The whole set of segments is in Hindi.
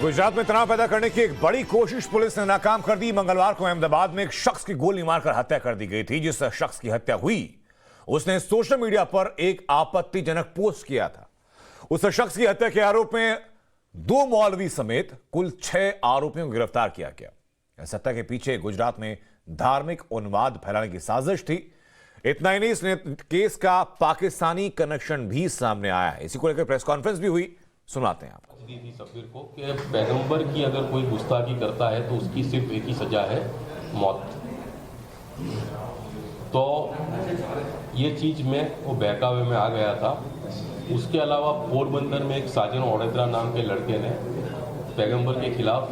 गुजरात में तनाव पैदा करने की एक बड़ी कोशिश पुलिस ने नाकाम कर दी। मंगलवार को अहमदाबाद में एक शख्स की गोली मारकर हत्या कर दी गई थी। जिस शख्स की हत्या हुई उसने सोशल मीडिया पर एक आपत्तिजनक पोस्ट किया था। उस शख्स की हत्या के आरोप में 2 मौलवी समेत कुल 6 आरोपियों को गिरफ्तार किया गया। इस हत्या के पीछे गुजरात में धार्मिक उन्माद फैलाने की साजिश थी। इतना ही नहीं, इस केस का पाकिस्तानी कनेक्शन भी सामने आया है। इसी को लेकर प्रेस कॉन्फ्रेंस भी हुई, सुनाते हैं आपको। दी थी सब्बीर को कि पैगंबर की अगर कोई गुस्ताखी करता है तो उसकी सिर्फ एक ही सजा है, मौत। तो ये चीज़ में वो बहकावे में आ गया था। उसके अलावा पोरबंदर में एक साजन ओडेद्रा नाम के लड़के ने पैगंबर के खिलाफ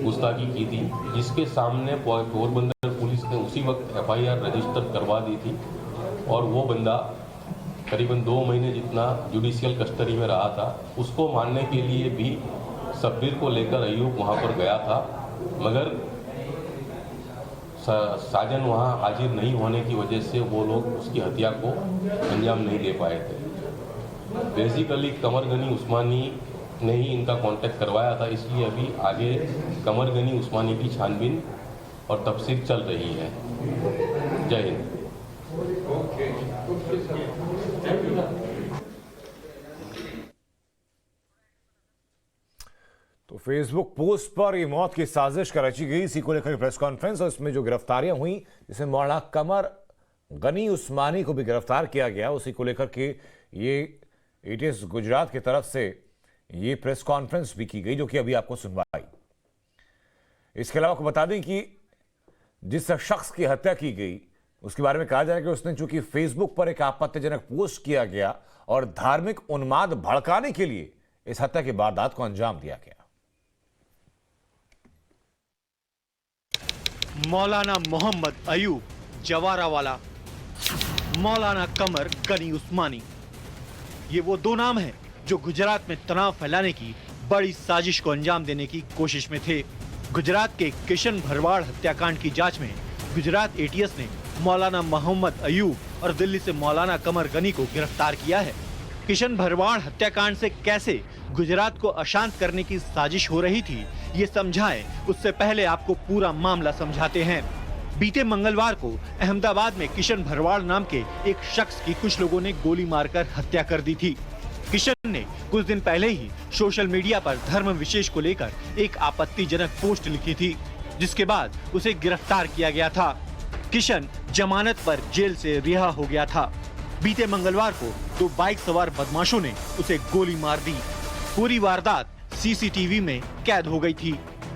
गुस्ताखी की थी, जिसके सामने पोरबंदर पुलिस ने उसी वक्त FIR रजिस्टर करवा दी थी। और वो बंदा करीबन 2 महीने जितना जुडिशियल कस्टडी में रहा था। उसको मारने के लिए भी सब्बीर को लेकर अयूब वहाँ पर गया था, मगर साजन वहाँ हाजिर नहीं होने की वजह से वो लोग उसकी हत्या को अंजाम नहीं दे पाए थे। बेसिकली कमर गनी उस्मानी ने ही इनका कांटेक्ट करवाया था, इसलिए अभी आगे कमर गनी उस्मानी की छानबीन और तफसीर चल रही है। जय हिंद। तो फेसबुक पोस्ट पर यह मौत की साजिश का रची गई, इसी को लेकर प्रेस कॉन्फ्रेंस और इसमें जो गिरफ्तारियां हुई, जिसमें मौलाना कमर गनी उस्मानी को भी गिरफ्तार किया गया, उसी को लेकर के ये ATS गुजरात की तरफ से ये प्रेस कॉन्फ्रेंस भी की गई, जो कि अभी आपको सुनवाई। इसके अलावा आपको बता दें कि जिस शख्स की हत्या की गई उसके बारे में कहा जा रहा है कि उसने चूंकि फेसबुक पर एक आपत्तिजनक पोस्ट किया गया और धार्मिक उन्माद भड़काने के लिए इस हत्या की वारदात को अंजाम दिया गया। मौलाना मोहम्मद अयूब जवारावाला, मौलाना कमर गनी उस्मानी, ये वो 2 नाम हैं जो गुजरात में तनाव फैलाने की बड़ी साजिश को अंजाम देने की कोशिश में थे। गुजरात के किशन भरवाड़ हत्याकांड की जांच में गुजरात ATS ने मौलाना मोहम्मद अयूब और दिल्ली से मौलाना कमर गनी को गिरफ्तार किया है। किशन भरवाड़ हत्याकांड से कैसे गुजरात को अशांत करने की साजिश हो रही थी, ये समझाएं, उससे पहले आपको पूरा मामला समझाते हैं। बीते मंगलवार को अहमदाबाद में किशन भरवाड़ नाम के एक शख्स की कुछ लोगों ने गोली मारकर हत्या कर दी थी। किशन ने कुछ दिन पहले ही सोशल मीडिया पर धर्म विशेष को लेकर एक आपत्तिजनक पोस्ट लिखी थी, जिसके बाद उसे गिरफ्तार किया गया था। किशन जमानत पर जेल से रिहा हो गया था। बीते मंगलवार को 2 बाइक सवार बदमाशों ने उसे गोली मार दी। पूरी वारदात CCTV में कैद हो गई थी।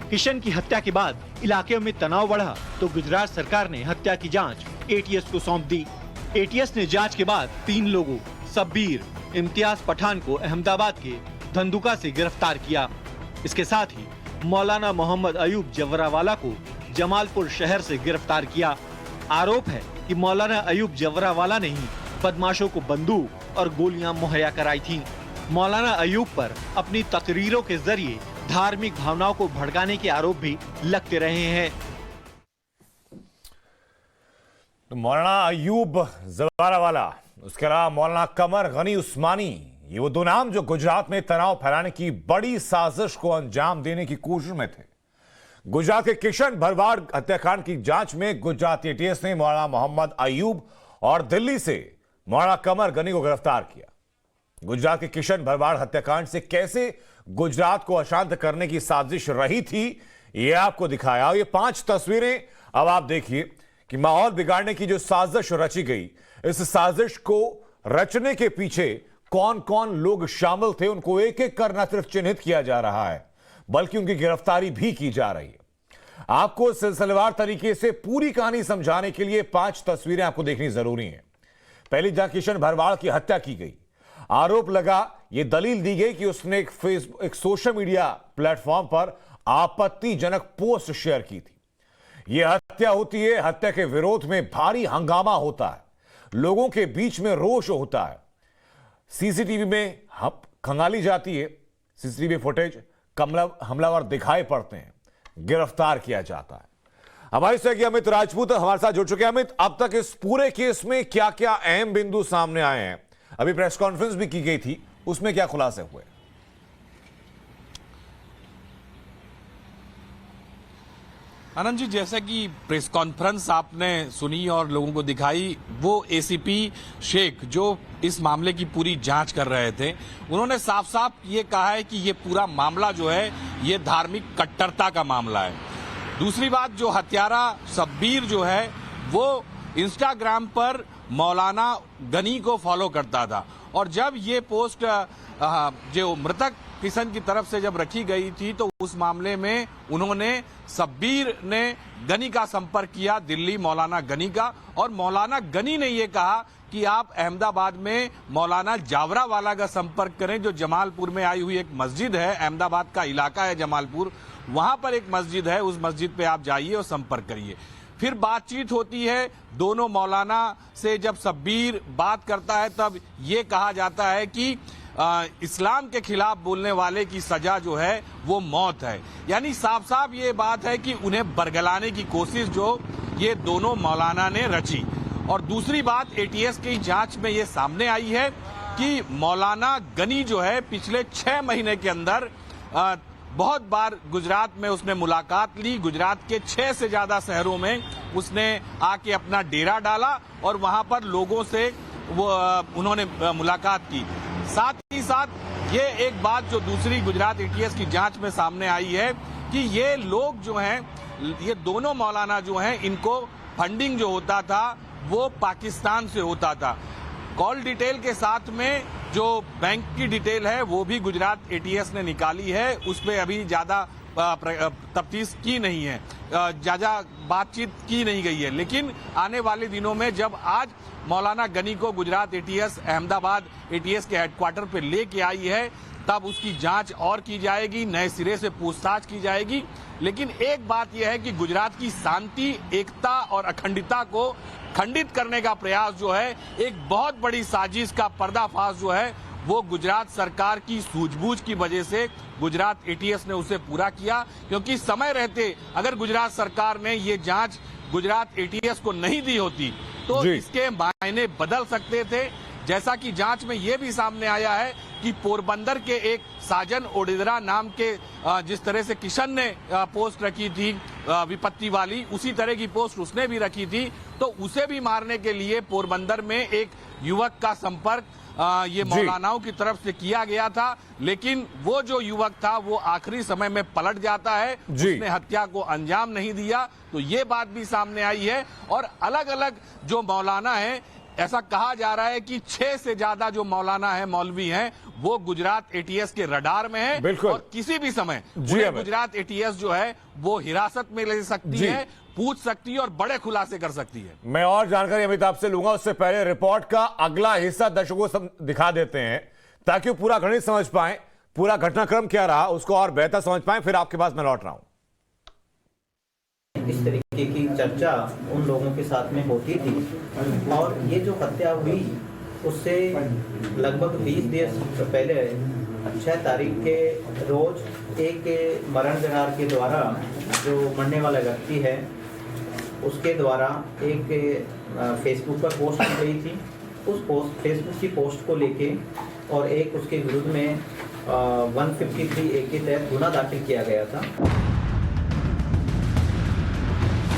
किशन की हत्या के बाद इलाके में तनाव बढ़ा तो गुजरात सरकार ने हत्या की जांच ATS को सौंप दी। ATS ने जांच के बाद 3 लोगों सब्बीर, इम्तियाज पठान को अहमदाबाद के धंधुका से गिरफ्तार किया। इसके साथ ही मौलाना मोहम्मद अयूब जवरावाला को जमालपुर शहर से गिरफ्तार किया। आरोप है कि मौलाना अयूब जवरावाला ने ही बदमाशों को बंदूक और गोलियां मुहैया कराई थीं। मौलाना अयूब पर अपनी तकरीरों के जरिए धार्मिक भावनाओं को भड़काने के आरोप भी लगते रहे हैं। तो मौलाना अयूब जवारावाला, उसके अलावा मौलाना कमर गनी उस्मानी, ये वो 2 नाम जो गुजरात में तनाव फैलाने की बड़ी साजिश को अंजाम देने की कोशिश में थे। गुजरात के किशन भरवाड़ हत्याकांड की जांच में गुजरात ATS ने मौलाना मोहम्मद अयूब और दिल्ली से मौलाना कमर गनी को गिरफ्तार किया। गुजरात के किशन भरवाड़ हत्याकांड से कैसे गुजरात को अशांत करने की साजिश रही थी, यह आपको दिखाया। ये 5 तस्वीरें अब आप देखिए कि माहौल बिगाड़ने की जो साजिश रची गई, इस साजिश को रचने के पीछे कौन कौन लोग शामिल थे, उनको एक एक कर न सिर्फ चिन्हित किया जा रहा है बल्कि उनकी गिरफ्तारी भी की जा रही है। आपको सिलसिलेवार तरीके से पूरी कहानी समझाने के लिए 5 तस्वीरें आपको देखनी जरूरी हैं। पहली, जहां किशन भरवाड़ की हत्या की गई, आरोप लगा, यह दलील दी गई कि उसने एक सोशल मीडिया प्लेटफॉर्म पर आपत्तिजनक पोस्ट शेयर की थी। यह हत्या होती है, हत्या के विरोध में भारी हंगामा होता है, लोगों के बीच में रोष होता है। CCTV में खंगाली जाती है, CCTV फुटेज, हमलावर दिखाई पड़ते हैं, गिरफ्तार किया जाता है। हमारे सहयोगी अमित राजपूत हमारे साथ जुड़ चुके हैं। अमित, अब तक इस पूरे केस में क्या क्या अहम बिंदु सामने आए हैं? अभी प्रेस कॉन्फ्रेंस भी की गई थी, उसमें क्या खुलासे हुए? आनंद जी, जैसा कि प्रेस कॉन्फ्रेंस आपने सुनी और लोगों को दिखाई, वो एसीपी शेख जो इस मामले की पूरी जांच कर रहे थे, उन्होंने साफ साफ ये कहा है कि ये पूरा मामला जो है ये धार्मिक कट्टरता का मामला है। दूसरी बात, जो हत्यारा शब्बीर जो है वो इंस्टाग्राम पर मौलाना गनी को फॉलो करता था और जब ये पोस्ट जो मृतक किशन की तरफ से जब रखी गई थी तो उस मामले में उन्होंने शब्बीर ने गनी का संपर्क किया, दिल्ली मौलाना गनी का, और मौलाना गनी ने ये कहा कि आप अहमदाबाद में मौलाना जावरावाला का संपर्क करें, जो जमालपुर में आई हुई एक मस्जिद है, अहमदाबाद का इलाका है जमालपुर, वहां पर एक मस्जिद है, उस मस्जिद पे आप जाइए और संपर्क करिए। फिर बातचीत होती है दोनों मौलाना से, जब शब्बीर बात करता है तब ये कहा जाता है कि इस्लाम के खिलाफ बोलने वाले की सजा जो है वो मौत है। यानी साफ साफ ये बात है कि उन्हें बरगलाने की कोशिश जो ये दोनों मौलाना ने रची। और दूसरी बात, एटीएस की जांच में ये सामने आई है कि मौलाना गनी जो है पिछले 6 महीने के अंदर बहुत बार गुजरात में उसने मुलाकात ली, गुजरात के 6 से ज्यादा शहरों में उसने आके अपना डेरा डाला और वहां पर लोगों से वो उन्होंने मुलाकात की। साथ ही साथ ये एक बात जो दूसरी गुजरात एटीएस की जांच में सामने आई है कि ये लोग जो हैं, ये दोनों मौलाना जो हैं, इनको फंडिंग जो होता था वो पाकिस्तान से होता था। कॉल डिटेल के साथ में जो बैंक की डिटेल है वो भी गुजरात एटीएस ने निकाली है, उस पर अभी ज्यादा तफ्तीश की नहीं है, ज्यादा बातचीत की नहीं गई है। लेकिन आने वाले दिनों में जब आज मौलाना गनी को गुजरात एटीएस अहमदाबाद एटीएस के हेडक्वार्टर पे लेके आई है, तब उसकी जांच और की जाएगी, नए सिरे से पूछताछ की जाएगी। लेकिन एक बात यह है कि गुजरात की शांति, एकता और अखंडता को खंडित करने का प्रयास जो है, एक बहुत बड़ी साजिश का पर्दाफाश जो है वो गुजरात सरकार की सूझबूझ की वजह से गुजरात एटीएस ने उसे पूरा किया। क्योंकि समय रहते अगर गुजरात सरकार ने ये जांच गुजरात एटीएस को नहीं दी होती तो इसके मायने बदल सकते थे। जैसा कि जांच में यह भी सामने आया है कि पोरबंदर के एक साजन ओडेदरा नाम के जिस तरह से किशन ने पोस्ट रखी थी विपत्ति वाली, उसी तरह की पोस्ट उसने भी रखी थी, तो उसे भी मारने के लिए पोरबंदर में एक युवक का संपर्क ये मौलानाओं की तरफ से किया गया था। लेकिन वो जो युवक था वो आखिरी समय में पलट जाता है, उसने हत्या को अंजाम नहीं दिया। तो ये बात भी सामने आई है। और अलग अलग जो मौलाना है, ऐसा कहा जा रहा है कि 6 से ज्यादा जो मौलाना है, मौलवी हैं, वो गुजरात एटीएस के रडार में है और किसी भी समय गुजरात एटीएस जो है वो हिरासत में ले सकती है, पूछ सकती है और बड़े खुलासे कर सकती है। मैं और जानकारी अमिताभ से लूंगा, उससे पहले रिपोर्ट का अगला हिस्सा दर्शकों को दिखा देते हैं ताकि वो पूरा गणित समझ पाए, पूरा घटनाक्रम क्या रहा उसको और बेहतर समझ पाए। फिर आपके पास मैं लौट रहा हूं। इस तरीके की चर्चा उन लोगों के साथ में होती थी और ये जो हत्या हुई उससे लगभग 20 दिन पहले 6 तारीख के रोज एक मरण जनार के द्वारा जो मरने वाला व्यक्ति है उसके द्वारा एक फेसबुक पर पोस्ट की गई थी। उस फेसबुक की पोस्ट को लेके और एक उसके विरुद्ध में 153A के तहत गुना दाखिल किया गया था।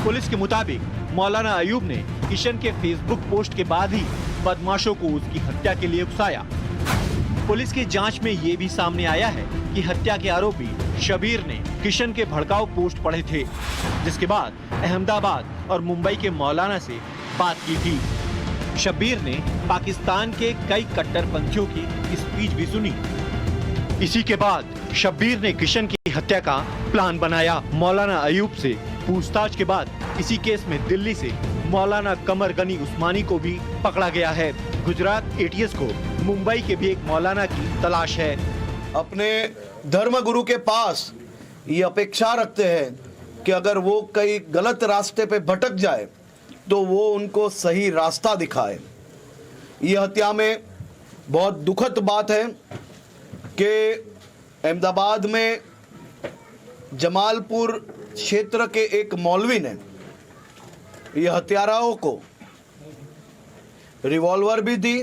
पुलिस के मुताबिक मौलाना अयूब ने किशन के फेसबुक पोस्ट के बाद ही बदमाशों को उसकी हत्या के लिए उकसाया। पुलिस की जांच में ये भी सामने आया है कि हत्या के आरोपी शब्बीर ने किशन के भड़काऊ पोस्ट पढ़े थे, जिसके बाद अहमदाबाद और मुंबई के मौलाना से बात की थी। शब्बीर ने पाकिस्तान के कई कट्टरपंथियों की स्पीच भी सुनी। इसी के बाद शब्बीर ने किशन की हत्या का प्लान बनाया। मौलाना अयूब से पूछताछ के बाद इसी केस में दिल्ली से मौलाना कमर गनी उस्मानी को भी पकड़ा गया है। गुजरात एटीएस को मुंबई के भी एक मौलाना की तलाश है। अपने धर्म गुरु के पास ये अपेक्षा रखते हैं कि अगर वो कहीं गलत रास्ते पे भटक जाए तो वो उनको सही रास्ता दिखाए। ये हत्या में बहुत दुखद बात है कि अहमदाबाद में जमालपुर क्षेत्र के एक मौलवी ने ये हत्याराओं को रिवॉल्वर भी दी।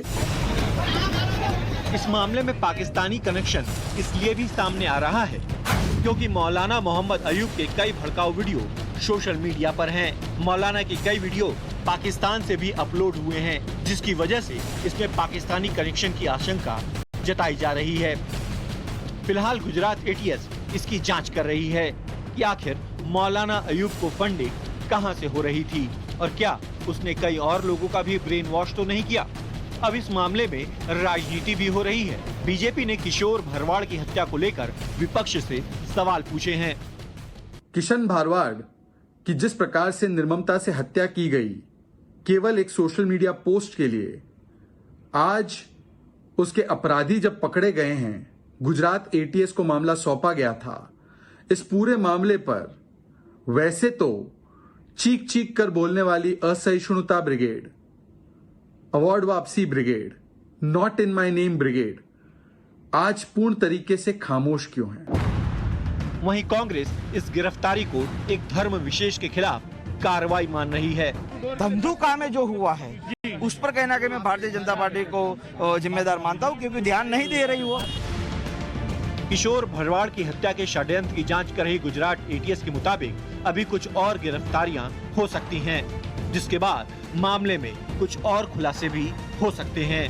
इस मामले में पाकिस्तानी कनेक्शन इसलिए भी सामने आ रहा है क्योंकि मौलाना मोहम्मद अयूब के कई भड़काऊ वीडियो सोशल मीडिया पर हैं। मौलाना की कई वीडियो पाकिस्तान से भी अपलोड हुए हैं, जिसकी वजह से इसमें पाकिस्तानी कनेक्शन की आशंका जताई जा रही है। फिलहाल गुजरात एटीएस इसकी जांच कर रही है कि आखिर मौलाना अयूब को फंडिंग कहां से हो रही थी और क्या उसने कई और लोगों का भी ब्रेन वॉश तो नहीं किया। अब इस मामले में राजनीति भी हो रही है। बीजेपी ने किशोर भरवाड़ की हत्या को लेकर विपक्ष से सवाल पूछे हैं। किशन भारवाड़ की जिस प्रकार से निर्ममता से हत्या की गई केवल एक सोशल मीडिया पोस्ट के लिए, आज उसके अपराधी जब पकड़े गए हैं, गुजरात एटीएस को मामला सौंपा गया था। इस पूरे मामले पर वैसे तो चीख चीख कर बोलने वाली असहिष्णुता ब्रिगेड, अवार्ड वापसी brigade, not in my name brigade आज पूर्ण तरीके से खामोश क्यों है? वहीं कांग्रेस इस गिरफ्तारी को एक धर्म विशेष के खिलाफ कार्रवाई मान रही है। धंधुका में जो हुआ है उस पर कहना कि मैं भारतीय जनता पार्टी को जिम्मेदार मानता हूं, क्योंकि ध्यान नहीं दे रही वो। किशोर भरवाड़ की हत्या के षड्यंत्र की जांच कर रही गुजरात एटीएस के मुताबिक अभी कुछ और गिरफ्तारियां हो सकती हैं, जिसके बाद मामले में कुछ और खुलासे भी हो सकते हैं।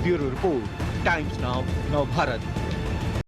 ब्यूरो रिपोर्ट, टाइम्स नाउ, नव भारत।